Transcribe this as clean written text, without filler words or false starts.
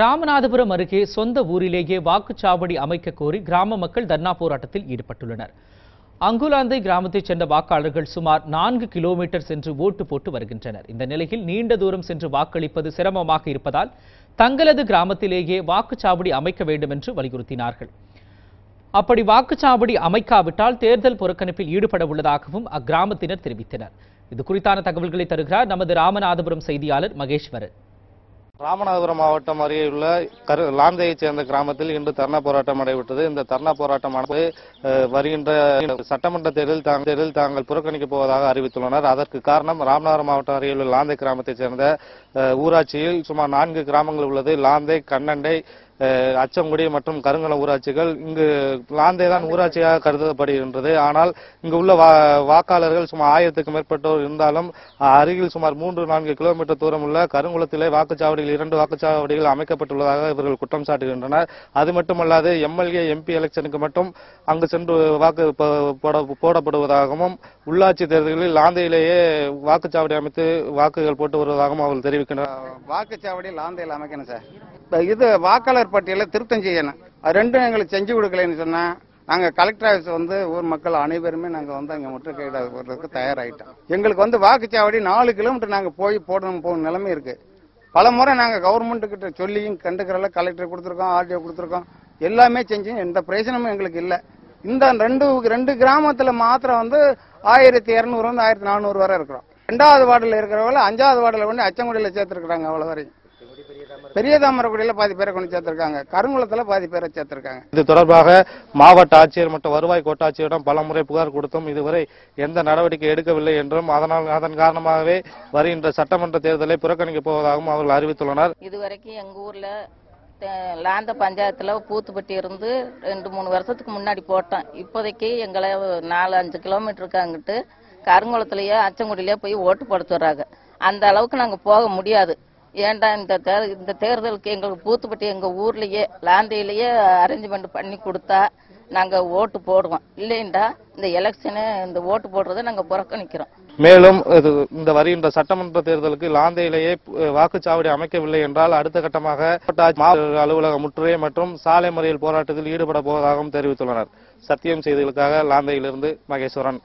ராமநாதபுரம் அருகே சொந்த ஊரிலேயே வாக்குச்சாவடி அமைக்க கோரி கிராம மக்கள் தர்ணா போராட்டத்தில் ஈடுபட்டுள்ளனர். அங்குலாந்தை கிராமத்தைச் சேர்ந்த வாக்காளர்கள் சுமார் 4 கிலோமீட்டர் சென்று ஓட்டு போட்டு வருகின்றனர். இந்த நிலையில் நீண்ட தூரம் சென்று வாக்களிப்பது சிரமமாக இருப்பதால் தங்களது கிராமத்திலேயே வாக்குச்சாவடி அமைக்க வேண்டும் என்று வலியுறுத்தினார்கள். அப்படி வாக்குச்சாவடி அமைக்காவிட்டால் தேர்தல் புறக்கணிப்பில் ஈடுபட உள்ளதாகவும் அக்கிராமத்தினர் தெரிவித்தனர். இது குறித்தான தகவல்களை தருகிறார் நமது ராமநாதபுரம் செய்தியாளர் மகேஸ்வரன். ராமநாதபுரம் மாவட்டம் அருகே உள்ள லாந்தையைச் சேர்ந்த கிராமத்தில் இன்று தர்ணா போராட்டம் நடைபெற்றது. இந்த தர்ணா போராட்டமானது வருகின்ற சட்டமன்ற தேர்தலில் தாங்கள் புறக்கணிக்கப் போவதாக அறிவித்துள்ளனர். அதற்கு காரணம் ராமநாதபுரம் மாவட்டம் அருகே உள்ள லாந்தை கிராமத்தைச் சேர்ந்த ஊராட்சியில் சுமார் 4 கிராமங்கள் உள்ளது. லாந்தை, கண்ணண்டை, அச்சங்குடி மற்றும் கருங்கலம் ஊராட்சிகள். இங்கு லாந்தை தான் ஊராட்சியாக கருதப்படுகின்றது. ஆனால் இங்கு உள்ள வாக்காளர்கள் சுமார் 1000க்கும் மேற்பட்டோர் இருந்தாலும் அருகில் சுமார் 3-4 கிலோமீட்டர் தூரம் உள்ள கருங்குளத்திலே வாக்குச்சாவடிகள் 2 வாக்குச்சாவடிகள் அமைக்கப்பட்டுள்ளதாக இவர்கள் குற்றம் சாட்டுகின்றனர். அது மட்டுமல்லாது எம்எல்ஏ, எம்பி எலெக்ஷனுக்கு மட்டும் அங்கு சென்று வாக்கு போடப்படுவதாகவும் உள்ளாட்சி தேர்தலில் லாந்தையிலேயே வாக்குச்சாவடி அமைத்து வாக்குகள் போட்டு வருவதாகவும் அவர்கள் தெரிவிக்கின்றனர். வாக்குச்சாவடி லாந்தையில் அமைக்கணும் சார். இது வாக்காளர் பட்டியலை திருத்தம் செய்யணும். அது ரெண்டும் எங்களுக்கு செஞ்சு கொடுக்கலன்னு சொன்னா நாங்க கலெக்டர் ஆஃபீஸ் ஊர் மக்கள் அனைவருமே நாங்க அங்க முற்றுகையிட போறதுக்கு தயாராயிட்டோம். எங்களுக்கு வாக்குச்சாவடி 4 கிலோமீட்டர் நாங்க போகணும் நிலைமை இருக்கு. பல முறை நாங்க கவர்மெண்ட் கிட்ட சொல்லியும் கண்டுக்கிறல கலெக்டர் கொடுத்துருக்கோம், ஆர்டிஓ கொடுத்துருக்கோம், எல்லாமே செஞ்சு எந்த பிரயோஜனமும் எங்களுக்கு இல்ல. இந்த ரெண்டு கிராமத்துல மாத்திரம் 1200 1400 வரை இருக்கிறோம். 2வது வார்டுல இருக்கிறவங்க 5வது வார்டுல அச்சங்குடியில சேர்த்திருக்காங்க. அவ்வளவு வரை பெரிய தாமரக்குடியில பாதி பேரை கொண்டு சேர்த்திருக்காங்க, கருங்குளத்துல பாதி பேரை சேர்த்திருக்காங்க. இது தொடர்பாக மாவட்ட ஆட்சியர் மற்றும் வருவாய் கோட்டாட்சியரிடம் பல முறை புகார் கொடுத்தும் இதுவரை எந்த நடவடிக்கை எடுக்கவில்லை என்றும் அதன் காரணமாகவே வருகின்ற சட்டமன்ற தேர்தலை புறக்கணிக்கப் போவதாகவும் அவர்கள் அறிவித்துள்ளனர். இதுவரைக்கும் எங்க ஊர்ல லாந்த பஞ்சாயத்துல பூத்துப்பட்டி இருந்து 2-3 வருஷத்துக்கு முன்னாடி போட்டோம். இப்போதைக்கு எங்களை 4-5 கிலோமீட்டருக்கு அங்கிட்டு கருங்குளத்திலேயே அச்சங்குடியிலேயே போய் ஓட்டு போட சொல்றாங்க. அந்த அளவுக்கு நாங்க போக முடியாது. ஏன்டா இந்த தேர்தலுக்கு எங்களுக்கு பூத்துப்பட்டி எங்க ஊர்லயே லாந்தையிலேயே அரேஞ்ச்மெண்ட் பண்ணி கொடுத்தா நாங்க ஓட்டு போடுவோம். இல்லைண்டா இந்த எலெக்ஷனு இந்த ஓட்டு போடுறதை நாங்க புறக்கணிக்கிறோம். மேலும் இந்த வருகின்ற சட்டமன்ற தேர்தலுக்கு லாந்தையிலேயே வாக்குச்சாவடி அமைக்கவில்லை என்றால் அடுத்த கட்டமாக அலுவலக முற்றுகை மற்றும் சாலை மறியல் போராட்டத்தில் ஈடுபட போவதாகவும் தெரிவித்துள்ளனர். சத்தியம் செய்திகளுக்காக லாந்தையிலிருந்து மகேஸ்வரன்.